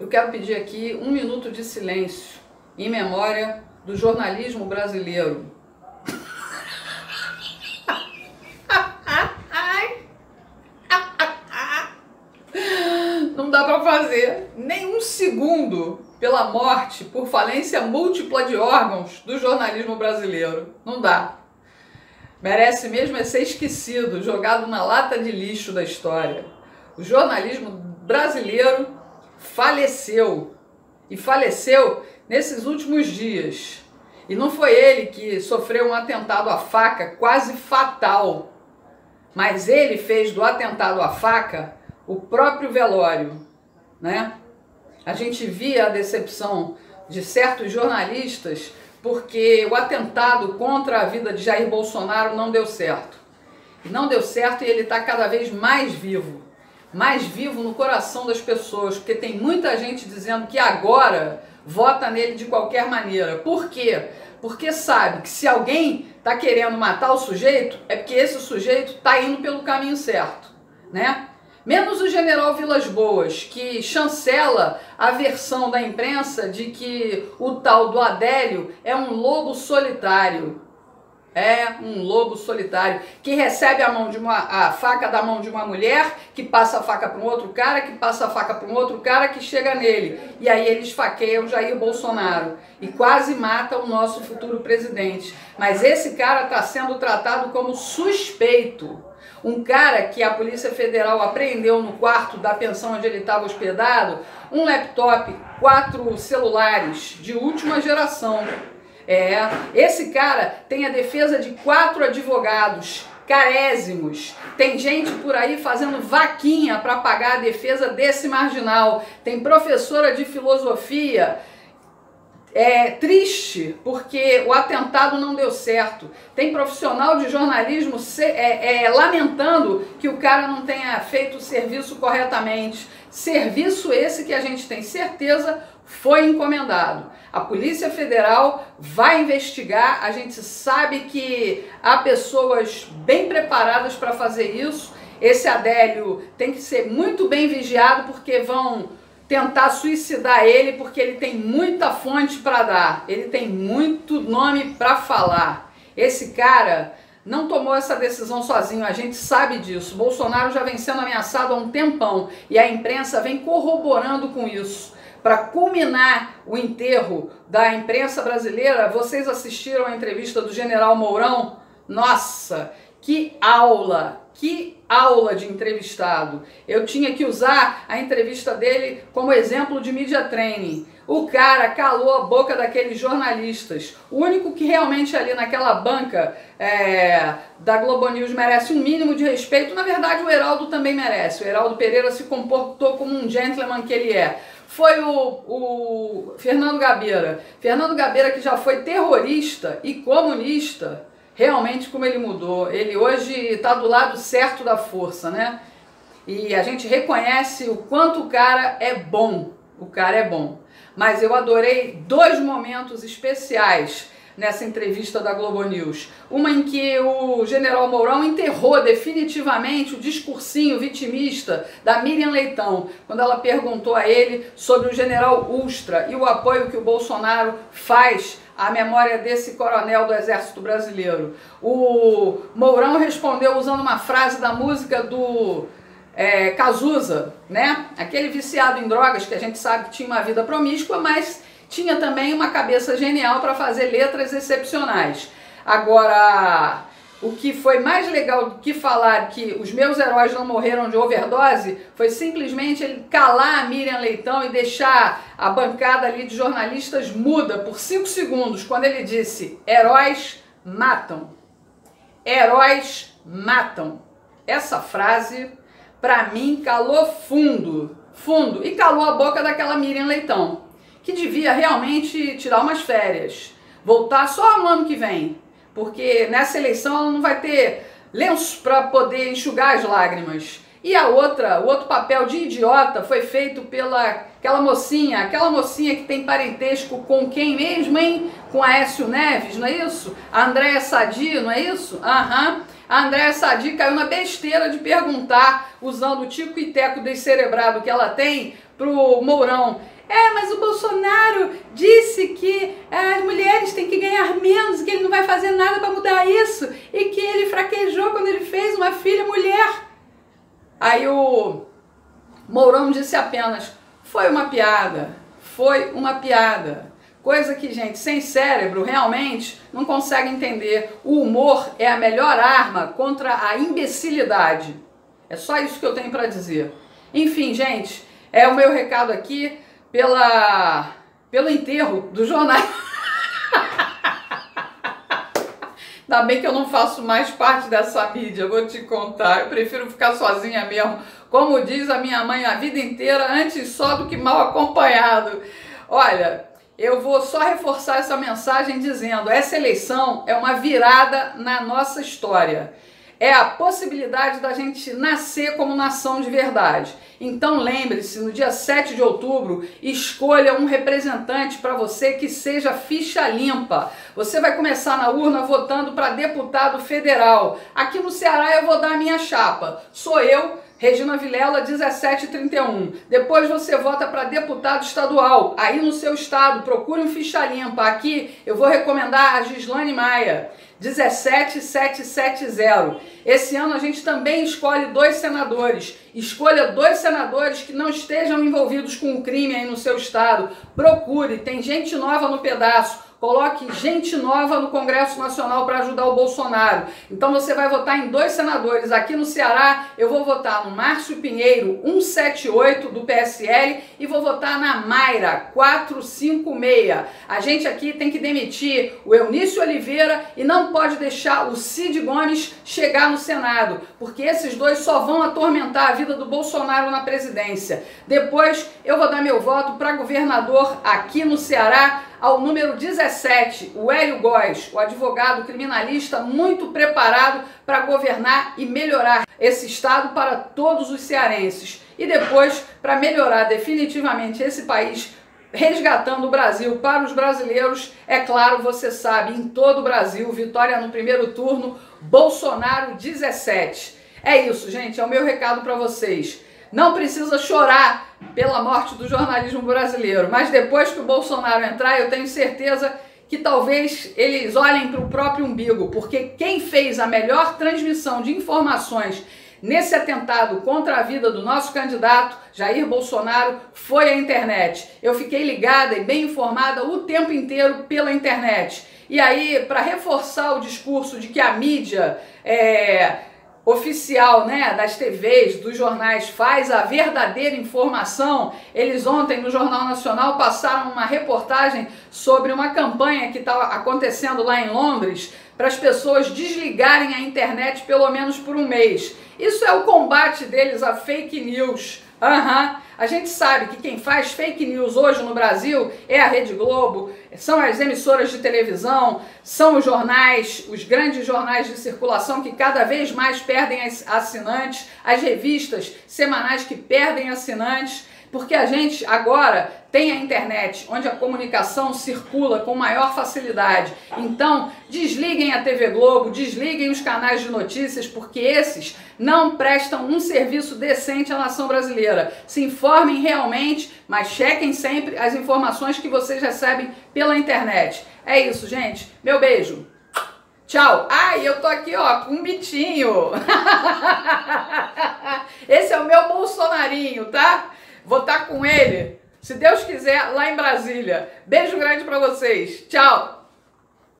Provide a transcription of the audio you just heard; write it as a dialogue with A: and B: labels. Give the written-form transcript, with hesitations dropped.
A: Eu quero pedir aqui um minuto de silêncio em memória do jornalismo brasileiro. Não dá para fazer nem um segundo pela morte por falência múltipla de órgãos do jornalismo brasileiro. Não dá. Merece mesmo é ser esquecido, jogado na lata de lixo da história. O jornalismo brasileiro faleceu. E faleceu nesses últimos dias. E não foi ele que sofreu um atentado à faca quase fatal. Mas ele fez do atentado à faca o próprio velório, né? A gente via a decepção de certos jornalistas porque o atentado contra a vida de Jair Bolsonaro não deu certo. E não deu certo e ele está cada vez mais vivo no coração das pessoas, porque tem muita gente dizendo que agora vota nele de qualquer maneira. Por quê? Porque sabe que se alguém está querendo matar o sujeito, é porque esse sujeito está indo pelo caminho certo, né? Menos o general Vilas Boas, que chancela a versão da imprensa de que o tal do Adélio é um lobo solitário. É um lobo solitário, que recebe a faca da mão de uma mulher, que passa a faca para um outro cara, que passa a faca para um outro cara, que chega nele. E aí eles esfaqueiam Jair Bolsonaro e quase matam o nosso futuro presidente. Mas esse cara está sendo tratado como suspeito. Um cara que a Polícia Federal apreendeu no quarto da pensão onde ele estava hospedado, um laptop, 4 celulares de última geração. Esse cara tem a defesa de 4 advogados carésimos. Tem gente por aí fazendo vaquinha para pagar a defesa desse marginal. Tem professora de filosofia triste porque o atentado não deu certo. Tem profissional de jornalismo lamentando que o cara não tenha feito o serviço corretamente. Serviço esse que a gente tem certeza foi encomendado. A Polícia Federal vai investigar, a gente sabe que há pessoas bem preparadas para fazer isso. Esse Adélio tem que ser muito bem vigiado porque vão tentar suicidar ele porque ele tem muita fonte para dar, ele tem muito nome para falar. Esse cara não tomou essa decisão sozinho, a gente sabe disso. Bolsonaro já vem sendo ameaçado há um tempão e a imprensa vem corroborando com isso. Para culminar o enterro da imprensa brasileira, vocês assistiram a entrevista do general Mourão? Nossa, que aula de entrevistado. Eu tinha que usar a entrevista dele como exemplo de media training. O cara calou a boca daqueles jornalistas. O único que realmente ali naquela banca da Globo News merece um mínimo de respeito, na verdade o Heraldo também merece. O Heraldo Pereira se comportou como um gentleman que ele é. Foi o Fernando Gabeira. Fernando Gabeira, que já foi terrorista e comunista, realmente como ele mudou. Ele hoje está do lado certo da força, né? E a gente reconhece o quanto o cara é bom. O cara é bom. Mas eu adorei 2 momentos especiais nessa entrevista da Globo News. Uma em que o general Mourão enterrou definitivamente o discursinho vitimista da Miriam Leitão, quando ela perguntou a ele sobre o general Ustra e o apoio que o Bolsonaro faz à memória desse coronel do Exército Brasileiro. O Mourão respondeu usando uma frase da música do Cazuza, né? Aquele viciado em drogas que a gente sabe que tinha uma vida promíscua, mas tinha também uma cabeça genial para fazer letras excepcionais. Agora, o que foi mais legal do que falar que os meus heróis não morreram de overdose foi simplesmente ele calar a Miriam Leitão e deixar a bancada ali de jornalistas muda por 5 segundos, quando ele disse: heróis matam. Heróis matam. Essa frase, para mim, calou fundo, e calou a boca daquela Miriam Leitão, que devia realmente tirar umas férias, voltar só no ano que vem, porque nessa eleição ela não vai ter lenços para poder enxugar as lágrimas. E o outro papel de idiota foi feito pela aquela mocinha que tem parentesco com quem mesmo, hein? Com a Aécio Neves, não é isso? A Andréa Sadi, não é isso? Aham. A Andréa Sadi caiu na besteira de perguntar, usando o tico e teco descerebrado que ela tem, pro Mourão. Mas o Bolsonaro disse que as mulheres têm que ganhar menos, que ele não vai fazer nada para mudar isso, e que ele fraquejou quando ele fez uma filha mulher. Aí o Mourão disse apenas, foi uma piada, foi uma piada. Coisa que, gente, sem cérebro, realmente não consegue entender. O humor é a melhor arma contra a imbecilidade. É só isso que eu tenho para dizer. Enfim, gente, é o meu recado aqui pelo enterro do jornal. Ainda bem que eu não faço mais parte dessa mídia, vou te contar. Eu prefiro ficar sozinha mesmo. Como diz a minha mãe, a vida inteira, antes só do que mal acompanhado. Olha, eu vou só reforçar essa mensagem dizendo, essa eleição é uma virada na nossa história. É a possibilidade da gente nascer como nação de verdade. Então lembre-se, no dia 7 de outubro, escolha um representante para você que seja ficha limpa. Você vai começar na urna votando para deputado federal. Aqui no Ceará eu vou dar a minha chapa. Sou eu, Regina Vilela, 1731. Depois você vota para deputado estadual. Aí no seu estado, procure um ficha limpa. Aqui eu vou recomendar a Gislane Maia, 17770. Esse ano a gente também escolhe 2 senadores. Escolha 2 senadores que não estejam envolvidos com o crime aí no seu estado. Procure, tem gente nova no pedaço. Coloque gente nova no Congresso Nacional para ajudar o Bolsonaro. Então você vai votar em 2 senadores. Aqui no Ceará eu vou votar no Márcio Pinheiro, 178 do PSL, e vou votar na Mayra, 456. A gente aqui tem que demitir o Eunício Oliveira e não pode deixar o Cid Gomes chegar no Senado, porque esses 2 só vão atormentar a vida do Bolsonaro na presidência. Depois eu vou dar meu voto para governador aqui no Ceará, ao número 17, o Hélio Góes, o advogado criminalista muito preparado para governar e melhorar esse estado para todos os cearenses. E depois, para melhorar definitivamente esse país, resgatando o Brasil para os brasileiros, é claro, você sabe, em todo o Brasil, vitória no primeiro turno, Bolsonaro 17. É isso, gente, é o meu recado para vocês. Não precisa chorar pela morte do jornalismo brasileiro, mas depois que o Bolsonaro entrar, eu tenho certeza que talvez eles olhem para o próprio umbigo, porque quem fez a melhor transmissão de informações nesse atentado contra a vida do nosso candidato, Jair Bolsonaro, foi a internet. Eu fiquei ligada e bem informada o tempo inteiro pela internet. E aí, para reforçar o discurso de que a mídia oficial, né, das TVs, dos jornais, faz a verdadeira informação, eles ontem no Jornal Nacional passaram uma reportagem sobre uma campanha que está acontecendo lá em Londres para as pessoas desligarem a internet pelo menos por um mês. Isso é o combate deles a fake news. A gente sabe que quem faz fake news hoje no Brasil é a Rede Globo, são as emissoras de televisão, são os jornais, os grandes jornais de circulação que cada vez mais perdem assinantes, as revistas semanais que perdem assinantes, porque a gente agora tem a internet, onde a comunicação circula com maior facilidade. Então, desliguem a TV Globo, desliguem os canais de notícias, porque esses não prestam um serviço decente à nação brasileira. Se informem realmente, mas chequem sempre as informações que vocês recebem pela internet. É isso, gente. Meu beijo. Tchau. Ai, eu tô aqui, ó, com um bitinho. Esse é o meu bolsonarinho, tá? Vou estar com ele, se Deus quiser, lá em Brasília. Beijo grande pra vocês. Tchau.